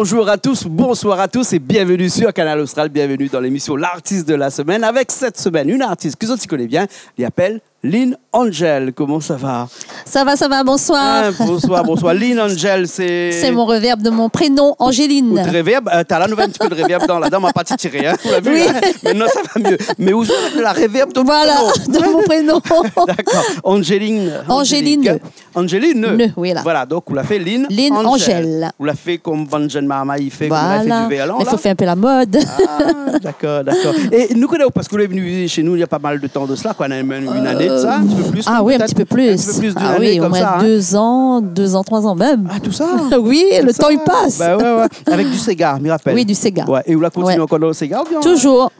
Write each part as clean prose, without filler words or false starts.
Bonjour à tous, bonsoir à tous et bienvenue sur Canal Austral, bienvenue dans l'émission L'artiste de la semaine avec cette semaine une artiste que tu connais bien, il appelle Lynn Angel. Comment ça va? Ça va, bonsoir. Bonsoir. Lynn Angel, c'est... C'est mon reverb de mon prénom, Angéline. Ou de reverb, t'as là, nous un petit peu de reverb dans ma partie tirée, hein? Vous l'avez vu, oui. Hein? Maintenant, ça va mieux. Mais où est la reverb de mon prénom? D'accord. Angéline. Oui, là. Voilà, donc, on l'a fait Lynn Angel. On l'a fait comme Van Jen Mama, il fait, voilà. comme on a fait du Vélan. Il faut faire un peu la mode. Ah, d'accord. Et nous connaissons, parce que vous êtes venu chez nous il y a pas mal de temps de cela, quoi. On a une année de ça, un petit peu plus. Ah oui, un petit peu plus. Un petit peu plus d'une année au comme moins ça. 2 ans, 3 ans même. Ah, tout ça? Oui, le temps il passe. Bah ouais. Avec du Sega, me rappelle. Oui, du Sega. Ouais. Et vous la continuez encore dans le Sega ou bien? Toujours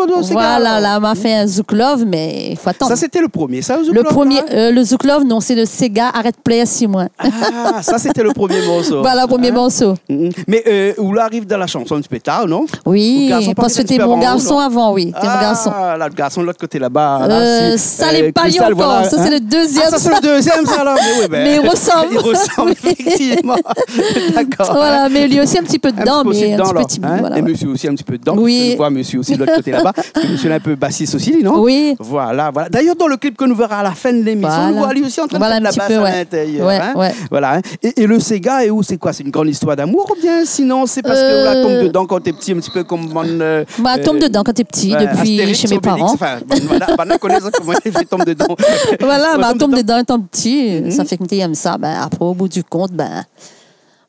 dans le Sega. Voilà, là, on m'a fait un Zouk Love, mais il faut attendre. Ça, c'était le premier, ça, le Zouk Love? Le premier, le Zouk Love, non, c'est le Sega Arrête Play à 6 mois. Ah, ça, c'était le premier morceau. Voilà, le premier morceau. Mais où l'arrive dans la chanson un petit peu tard, non? Oui, parce que c'était mon garçon avant, oui. C'était mon garçon. Ah, là, le garçon de l'autre côté là-bas. Ça n'est pas lié encore. Voilà, ça, c'est le deuxième. Ah, ça, c'est le deuxième, ça, alors. Mais il ressemble. Il ressemble, effectivement. D'accord. Voilà, mais lui aussi un petit peu dedans, mais un petit peu timide. Voilà, et monsieur aussi un petit peu dedans. Oui. Je vois monsieur aussi de l'autre côté là-bas. Monsieur est un peu bassiste aussi, non? Oui. Voilà. D'ailleurs, dans le clip que nous verrons à la fin de l'émission, on voit lui aussi en train de faire de la basse à l'intérieur. Voilà. Et le Sega, et où c'est quoi? C'est une grande histoire d'amour ou bien sinon c'est parce que la tombe dedans quand t'es petit, un petit peu comme tombe dedans quand t'es petit, depuis Astérix, chez mes parents. Voilà, connaît comment il fait tombe dedans. Voilà, tombe dedans étant petit, ça fait que tu aimes ça. Après, au bout du compte,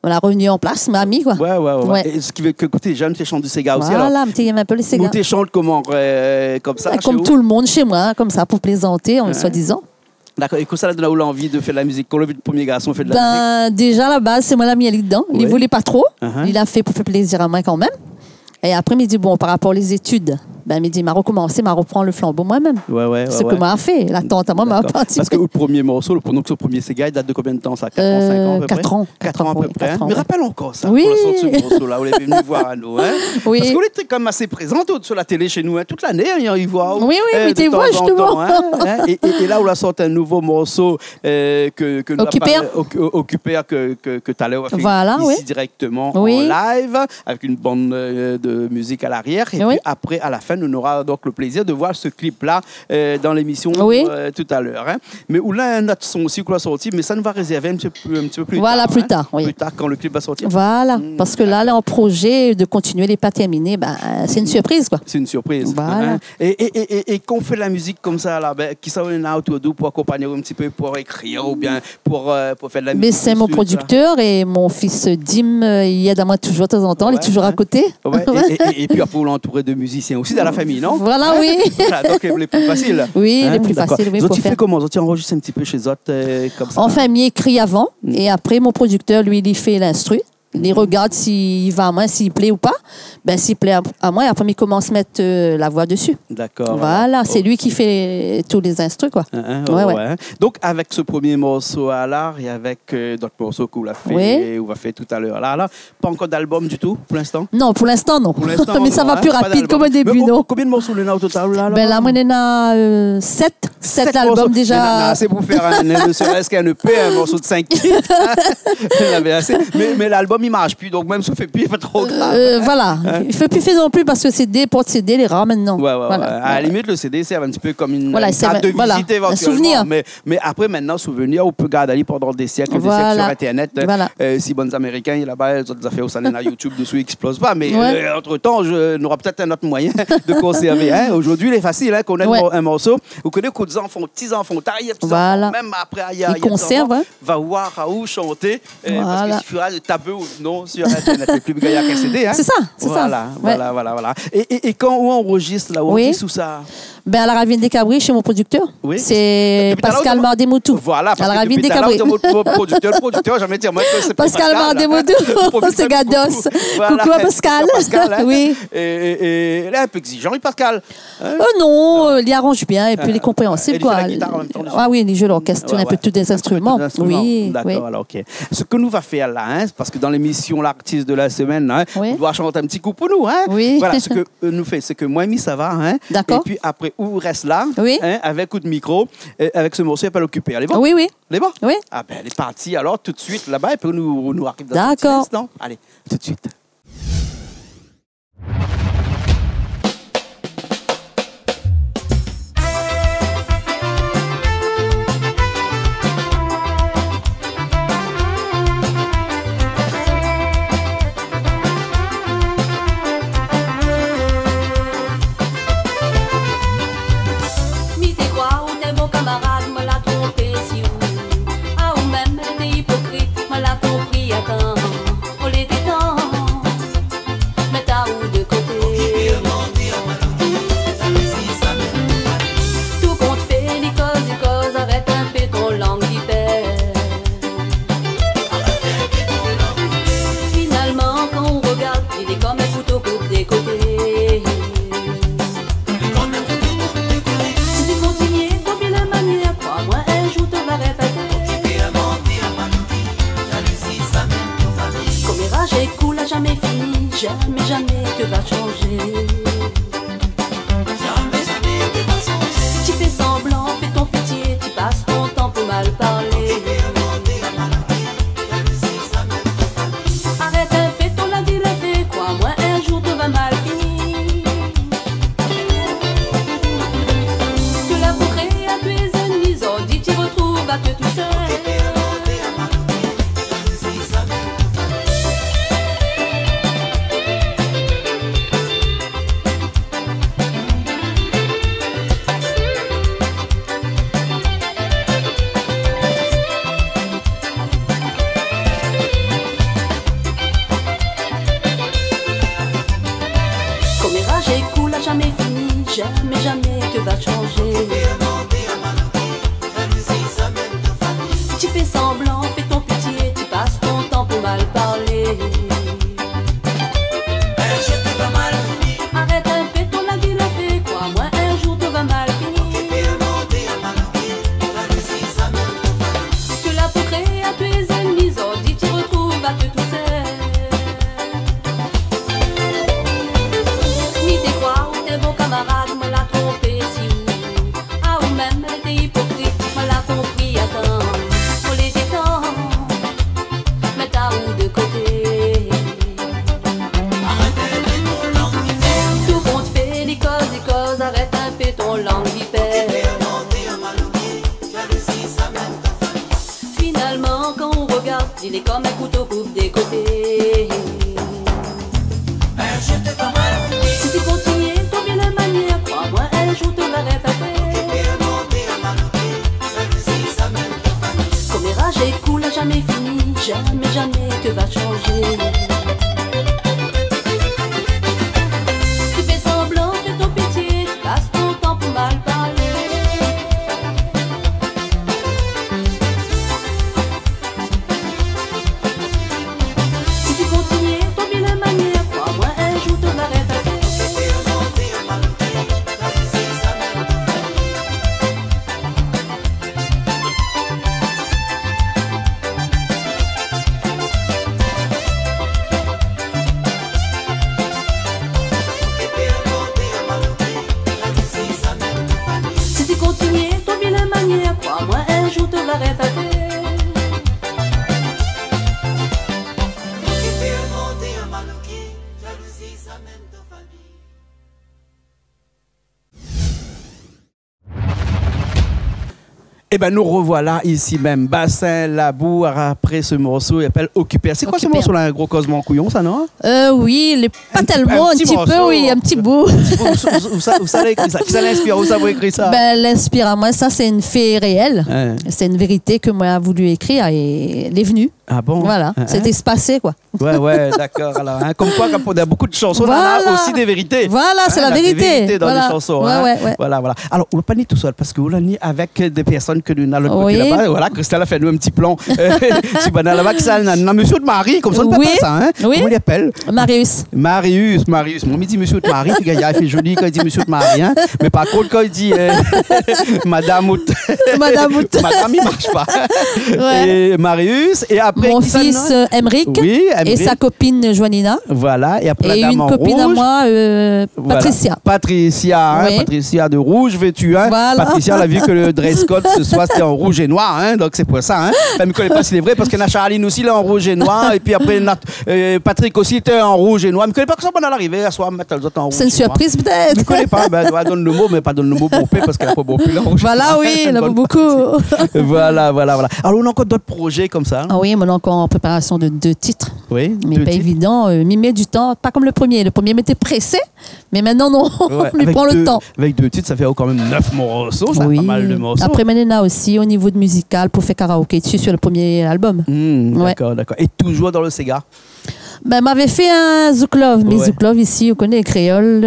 on a revenu en place, ma amie, quoi. Ouais. Et ce qui veut que côté jeune, tu chantes du Sega aussi, alors? Voilà, tu aimes un peu les Sega. Tu chantes comment? Comme ça? Comme tout le monde chez moi, comme ça, pour plaisanter, en soi-disant. D'accord. Et que ça donne l'envie de faire de la musique? Quand le premier garçon fait de la musique? Déjà, à la base, c'est moi la mienne dedans. Il ne voulait pas trop. Il a fait pour faire plaisir à moi quand même. Et après, il m'a dit, bon, par rapport aux études, il m'a dit, m'a recommencé, m'a reprendre le flambeau moi-même. Ce que m'a fait. La tante à moi m'a parti. Parce que le premier morceau, donc ce premier Sega, il date de combien de temps ça? 4 ans, 5 ans à peu près? 4 ans. 4 ans à peu près. Mais rappelle encore ça, oui. pour la sortie de ce morceau-là, vous l'avez venu voir à nous. Oui. Parce que vous êtes quand même assez présente sur la télé chez nous, toute l'année, on y voit. Oui, mais tu vois justement. Et là, on a sorti un nouveau morceau que nous Occupé que tu allais faire ici directement en live, avec une bande de musique à l'arrière. Et puis après, à la fin, on aura donc le plaisir de voir ce clip-là dans l'émission tout à l'heure. Mais où là, un autre son aussi qu'on a sorti, mais ça nous va réserver un petit peu plus tard. Voilà, plus tard, Plus tard, quand le clip va sortir. Voilà, parce que là, en projet de continuer les pas terminés, c'est une surprise, quoi. C'est une surprise. Voilà. Et quand on fait de la musique comme ça, là, qui ça on a autour d'eux pour accompagner un petit peu, pour écrire ou bien pour faire de la musique? Mais c'est mon producteur et mon fils Dim, il aide à moi toujours de temps en temps, il est toujours à côté. Et puis après, on l'entourer de musiciens aussi dans la famille, non? Voilà, oui. Voilà, donc les plus faciles. Oui, les plus faciles. Oui, tu fais comment? Tu enregistres un petit peu chez autres comme ça? En famille, écrit avant. Et après, mon producteur, lui, il fait l'instru. Il regarde s'il va à moi, s'il plaît ou pas. S'il plaît à moi, après, il commence à mettre la voix dessus. D'accord. Voilà, c'est lui qui fait tous les instrus, quoi. Ouais. Donc, avec ce premier morceau à l'art et avec d'autres morceaux qu'on a fait, on va faire tout à l'heure. Là, pas encore d'album du tout, pour l'instant? Non, pour l'instant, non. Mais ça va plus rapide comme au début, non? Combien de morceaux on a au total? Là, moi, on a 7 albums déjà. C'est pour faire ne serait-ce qu'un EP, un morceau de 5 titres. Mais l'album, il marche plus, donc même si on fait plus, il n'est pas trop grave. Voilà. Il ne fait plus faire non plus parce que CD, porte-CD, les rares maintenant. Voilà. À la limite, le CD, c'est un petit peu comme une carte de visite éventuellement. Un souvenir. Mais après, maintenant, souvenir, on peut garder pendant des siècles sur Internet. Si bons Américains, il y a là-bas, les autres affaires au salon à YouTube dessus, ils n'explosent pas. Mais entre-temps, on aura peut-être un autre moyen de conserver. Aujourd'hui, il est facile qu'on ait un morceau. Vous connaissez que des enfants, petits-enfants, même après, il y a va voir à où chanter. Parce qu'il suffira de taper non sur Internet, le plus gaillard qu'un CD. C'est ça, Voilà. Et quand on enregistre, là, on dit sous ça? À la Ravine des Cabris, chez mon producteur. C'est Pascal Mardemoutou. Voilà, à la Ravine des Cabris. Producteur, jamais dire moi que c'est Pascal Mardemoutou. C'est Gados. Coucou à Pascal. Oui. Et là, un peu exigeant, Pascal. Non, il arrange bien et puis il est compréhensible. Il fait la guitare en même temps. Ah oui, il joue l'orchestre, un peu tous des instruments. Oui. D'accord, alors ok. Ce que nous va faire là, parce que dans l'émission L'artiste de la semaine, on doit chanter un petit coup pour nous. Oui. Voilà, ce que nous fait, c'est que moi et Mi, ça va. D'accord. Et puis après, où reste là, oui. Avec coup de micro, avec ce morceau, elle peut l'occuper. Elle est bon? Oui. Elle est bon? Oui. Ah ben, elle est partie alors tout de suite là-bas, et puis nous arrive dans un petit instant. Allez, tout de suite. jamais, jamais que va changer. Jamais, jamais que va changer. Tu fais semblant, fais ton pitié, tu passes ton temps pour mal parler. Arrête un peu, ton l'a dit le fait, crois-moi, un jour tout va mal finir. Que la bourrée à tes ennemis, on dit tu retrouves à te tout seul. Jamais fini, jamais, jamais que va changer. Tu fais semblant, fais ton pitié, tu passes ton temps pour mal parler. Un jour tout va mal finir. Arrête un peu, ton l'a dit le fait, crois-moi, un jour tout va mal finir. Que la pourrait à tes ennemis, on dit tu retrouves à te tout seul. Ni tes croix ou tes bons camarades me l'a trompé si ou ah ou même elle était hypocrite me l'a compris à temps pour les temps mais t'as où de côté arrêtez ton langue vipère tout compte fait des causes arrête un peu ton langue vipère finalement quand on regarde il est comme un couteau coupe des côtés. Je te pas mal. Si tu continues, ton vilaine manière, crois-moi, un jour tu l'arrêtes après. Comme les rages écoulent à jamais fini, jamais, jamais que va changer. Tu fais semblant de ton pitié, tu passes ton temps pour mal parler. Si tu continues, ton vilaine manière, crois-moi, un jour tu l'arrêtes après. Si tu continues, ton vilaine manière, crois-moi, un jour tu l'arrêtes après. Eh ben nous revoilà ici même, Bassin Labou, après ce morceau, il appelle Occupé. C'est quoi ce morceau-là, un gros cosmo couillon, ça, non? Oui, il est pas tellement, un petit peu, oui, un petit bout. Où ça l'a écrit ça? Qui ça l'inspire? Où ça vous écrit ça? Ben, l'inspire à moi, ça, c'est une fée réelle. Ouais. C'est une vérité que moi, j'ai voulu écrire et elle est venue. Ah bon? Voilà, c'était espacé, quoi. Ouais, d'accord. Alors, comme quoi, quand on a beaucoup de chansons, voilà. On a aussi des vérités. Voilà, c'est la vérité. Des vérités dans les chansons. Ouais. Voilà. Alors, on ne l'a pas ni tout seul, parce qu'on l'a ni avec des personnes que nous avons l'autre côté là-bas. Voilà, Christelle a fait nous un petit plan. C'est là-bas qui s'appelle Monsieur de Marie, comme ça, on ne peut pas ça. Hein? Oui. Comment il appelle? Marius. Moi, il dit Monsieur de Marie, il a fait joli quand il dit Monsieur de Marie. Hein? Mais par contre, quand il dit Madame Out. Madame, il ne marche pas. Et Marius, et après. Mon fils Emeric, et sa copine Joanina. Voilà, et après la dame une copine à moi, Patricia. Voilà. Patricia de rouge vêtue. Hein. Voilà. Patricia, elle a vu que le dress code ce soir c'était en rouge et noir, hein, donc c'est pour ça. Hein. Elle ne connaît pas si c'est vrai, parce qu'il y a Charline aussi là, en rouge et noir, et puis après Patrick aussi était en rouge et noir. Elle ne connaît pas que ça va l'arrivée, à soir mettre les autres en rouge. C'est une surprise peut-être. Je ne connais pas, elle donne le mot, mais pas donne le mot bourpé, parce qu'elle n'a pas bourpé là. Voilà, oui, elle a beaucoup. Voilà. Alors on a encore d'autres projets comme ça. Ah oui, on a encore en préparation de 2 titres. Oui. Mais pas évident, m'y met du temps, pas comme le premier. Le premier m'était pressé, mais maintenant non, on lui prend le temps. Avec 2 titres, ça fait quand même 9 morceaux, ça fait pas mal de morceaux. Après maintenant aussi, au niveau de musical, pour faire karaoké dessus sur le premier album. D'accord. Et toujours dans le Sega? Ben, m'avait fait un Zouk Love, mais Zouk Love ici, on connaît les créoles,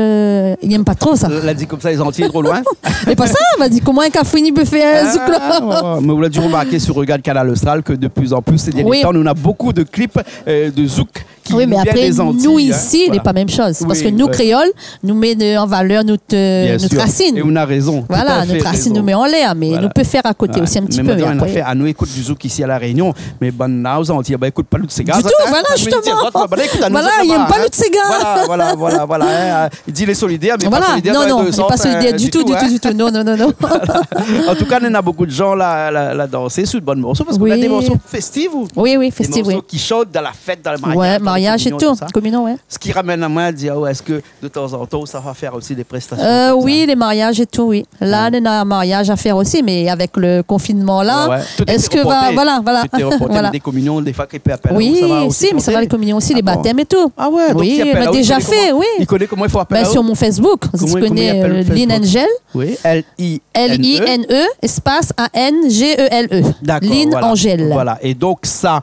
ils n'aiment pas trop ça. Elle a dit comme ça, les Antillais trop loin. Mais pas ça, elle m'a dit comment un cafouini peut faire un Zouk Love. Mais vous l'avez dû remarquer sur Regarde Canal Austral que de plus en plus, ces derniers temps, nous on a beaucoup de clips de Zouk. Oui, mais après, nous ici, il n'est pas la même chose. Parce que nous, créoles, nous met en valeur notre racine. Et on a raison. Voilà, notre racine nous met en l'air, mais nous peut faire à côté aussi un petit peu. Mais on a fait, nous écoute du Zouk ici à La Réunion, mais ben, aux Antilles, écoute pas de ces gars. Du tout, voilà, justement. Voilà, il n'aime pas le Tsega. Voilà. Il dit les solidaires, mais pas solidaires. Non, il n'est pas solidaire du tout. Non. En tout cas, il y a beaucoup de gens là danser sous de bonnes morceaux parce qu'on a des morceaux festifs. Oui, festifs. Des morceaux qui chantent dans la fête, dans le mariage. Ouais, mariage et tout. Communion, ouais. Ce qui ramène à moi à dire, est-ce que de temps en temps, ça va faire aussi des prestations oui, les mariages et tout, oui. Là, il y a un mariage à faire aussi, mais avec le confinement là, est-ce que voilà. Des communions, des fois qui peut appeler. Oui, si, mais ça va les communions aussi, les baptêmes et tout. Ah ouais, oui, il m'a déjà fait, oui. Il connaît comment il faut appeler. Sur mon Facebook, tu connais Lynn Angel. Oui, L-I-N-E, espace A-N-G-E-L-E. D'accord. Lynn Angel. Voilà, et donc ça,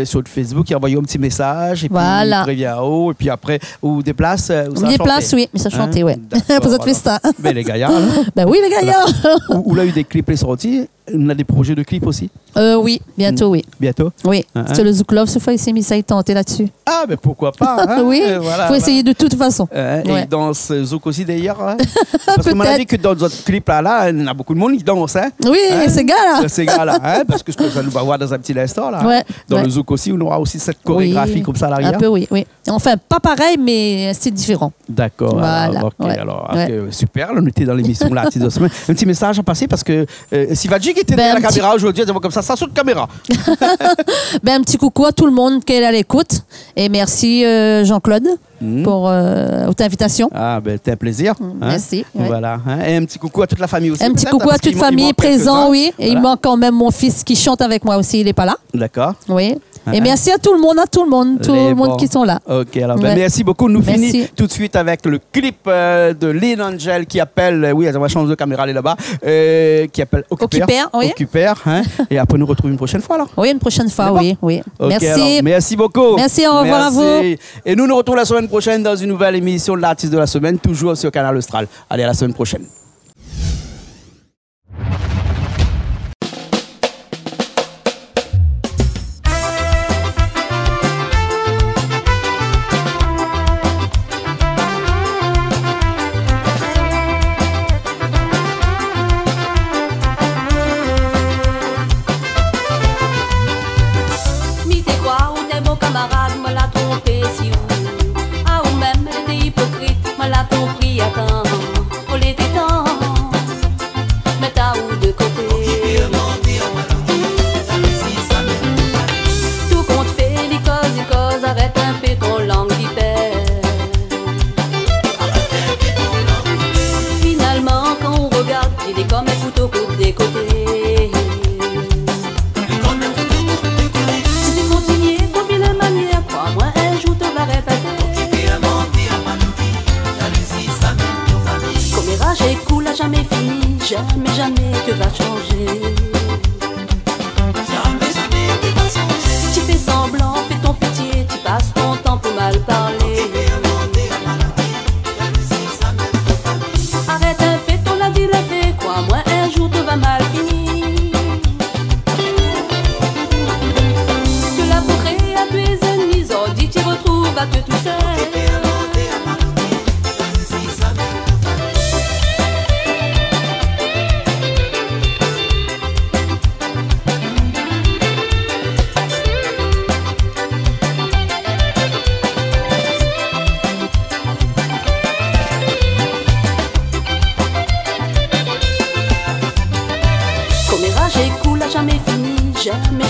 sur Facebook, il envoie un petit message, et puis il prévient en haut, et puis après, ou des places. Des places, oui, mais ça chantait, ouais. Pour cette festa. Mais les gaillards. Ben oui, les gaillards. Où il a eu des clips sortis. On a des projets de clips aussi. Oui, bientôt, oui. Bientôt. Oui. C'est le Zouk Love, ce fois, il s'est mis ça, il tentait là-dessus. Ah, mais pourquoi pas. Oui, il faut essayer de toute façon. Et dans ce Zouk aussi d'ailleurs. Parce que m'a dit que dans d'autres clips là, il y a beaucoup de monde qui danse. Oui, ces gars-là. Ces gars-là, parce que ça nous va voir dans un petit instant là. Dans le Zouk aussi, on aura aussi cette chorégraphie comme ça à l'arrière. Un peu, oui. Enfin, pas pareil, mais c'est différent. D'accord. Voilà. Alors, super, on était dans l'émission là. Un petit message à passer parce que Sivadji qui était derrière la caméra aujourd'hui, comme ça saute caméra. Un petit coucou à tout le monde qui est à l'écoute. Et merci Jean-Claude pour votre invitation. Ah, c'était un plaisir. Merci. Voilà. Et un petit coucou à toute la famille aussi. Un petit coucou à toute la famille présente, oui. Et il manque quand même mon fils qui chante avec moi aussi, il n'est pas là. D'accord. Oui. Et merci à tout le monde qui sont là. Ok, alors merci beaucoup. Nous finissons tout de suite avec le clip de Lynn Angel qui appelle, on va changer de caméra, elle est là-bas, qui appelle Occuper. Et après, nous retrouvons une prochaine fois, là. Oui, une prochaine fois, oui. Okay, merci. Alors, merci beaucoup. Merci, au revoir à vous. Et nous retrouvons la semaine prochaine dans une nouvelle émission de l'artiste de la semaine, toujours sur Canal Austral. Allez, à la semaine prochaine. Jamais tu vas changer. Si tu fais semblant, fais ton pitié, tu passes ton temps pour mal parler. Arrête un peu, on l'a dit, l'a fait, crois-moi, un jour tout va mal finir. Tu l'as montré à tes ennemis, oh dis, tu retrouves à te tout seul.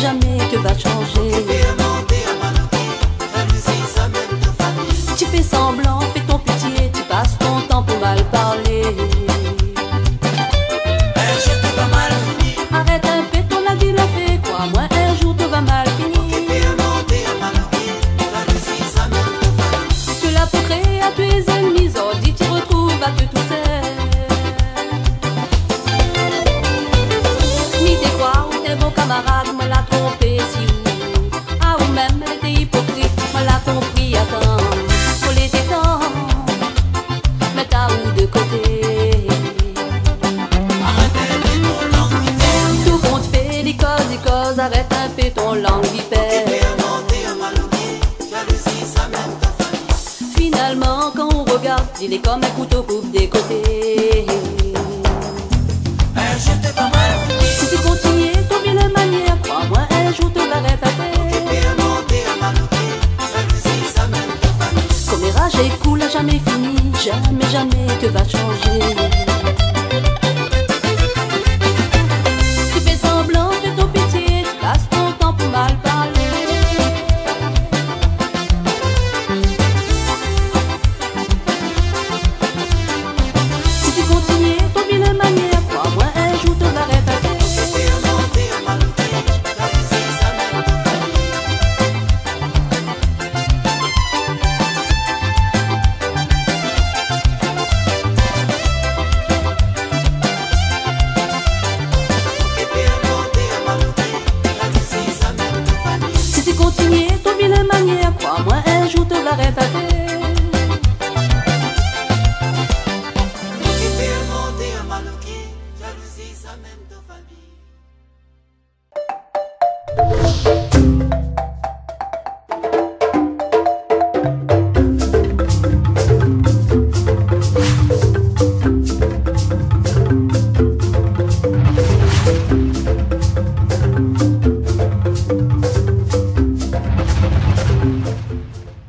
Jamais tu vas changer. Tu fais semblant, fais ton pitié, tu passes ton temps pour mal parler. Un jour tout va mal finir. Arrête un peu, on l'a dit, l'a fait, crois-moi, un jour tout va mal finir. Tu l'as montré à tes ennemis, oh dis, tu retrouves à te tout seul. Ni tes croix ou tes bons camarades. Arrête un peu ton langue vipère. Finalement quand on regarde, il est comme un couteau coupe des côtés. Un jour t'es pas mal. Si tu continues ton vilaine manière, crois-moi un jour tu vas arrêter. jamais fini, jamais, jamais que va changer. Tu fais semblant, fais ton pitié, tu passes ton temps pour mal parler. Si tu continues ton vilain manière, crois-moi, un jour te va rétablir. Crois-moi, un jour te va rétablir.